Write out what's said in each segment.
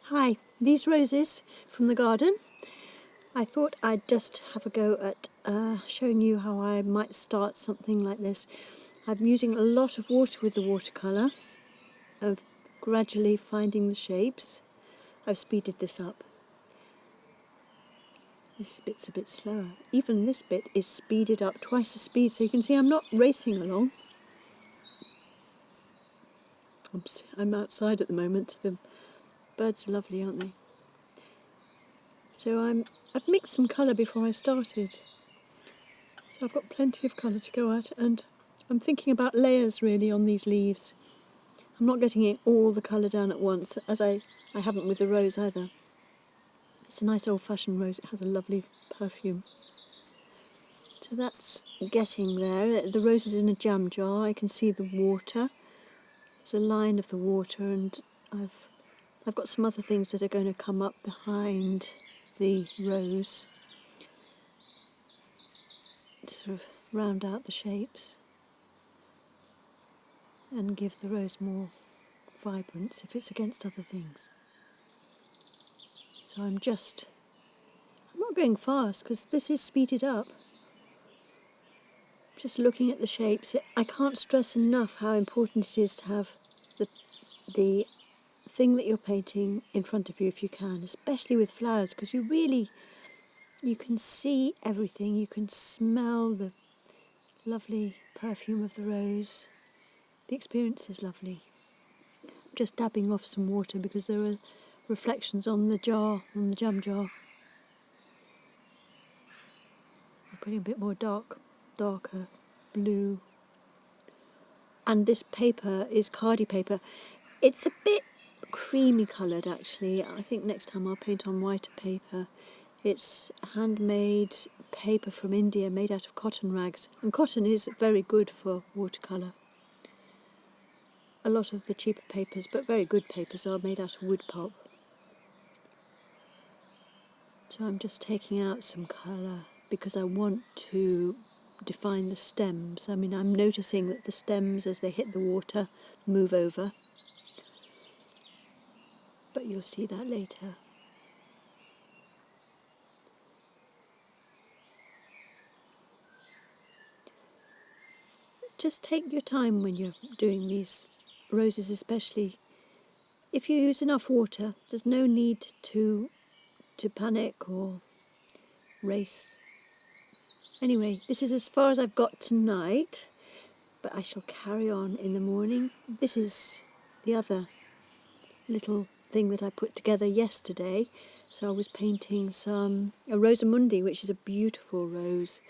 Hi, these roses from the garden. I thought I'd just have a go at showing you how I might start something like this. I'm using a lot of water with the watercolour, of gradually finding the shapes. I've speeded this up. This bit's a bit slower. Even this bit is speeded up twice the speed, so you can see I'm not racing along. Oops, I'm outside at the moment. The birds are lovely, aren't they? So I've mixed some colour before I started. So I've got plenty of colour to go at, and I'm thinking about layers really on these leaves. I'm not getting all the colour down at once, as I haven't with the rose either. It's a nice old-fashioned rose. It has a lovely perfume. So that's getting there. The rose is in a jam jar. I can see the water. There's a line of the water, and I've got some other things that are going to come up behind the rose to sort of round out the shapes and give the rose more vibrance if it's against other things. So I'm not going fast because this is speeded up. Just looking at the shapes. I can't stress enough how important it is to have the thing that you're painting in front of you if you can, especially with flowers, because you can see everything. You can smell the lovely perfume of the rose. The experience is lovely. I'm just dabbing off some water because there are reflections on the jar, on the jam jar. I'm putting a bit more darker blue. And this paper is Cardi paper. It's a bit creamy coloured actually. I think next time I'll paint on whiter paper. It's handmade paper from India made out of cotton rags. And cotton is very good for watercolour. A lot of the cheaper papers, but very good papers, are made out of wood pulp. So I'm just taking out some colour because I want to define the stems. I mean, I'm noticing that the stems, as they hit the water, move over. But you'll see that later. Just take your time when you're doing these roses, especially. If you use enough water, there's no need to panic or race. Anyway, this is as far as I've got tonight, but I shall carry on in the morning. This is the other little thing that I put together yesterday. So I was painting a Rosamundi, which is a beautiful rose.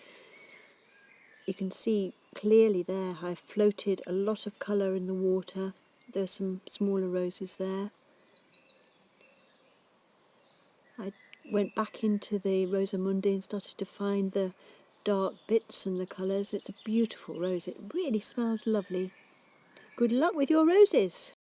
You can see clearly there how I floated a lot of colour in the water. There are some smaller roses there. I went back into the Rosamundi and started to find the dark bits and the colours. It's a beautiful rose. It really smells lovely. Good luck with your roses.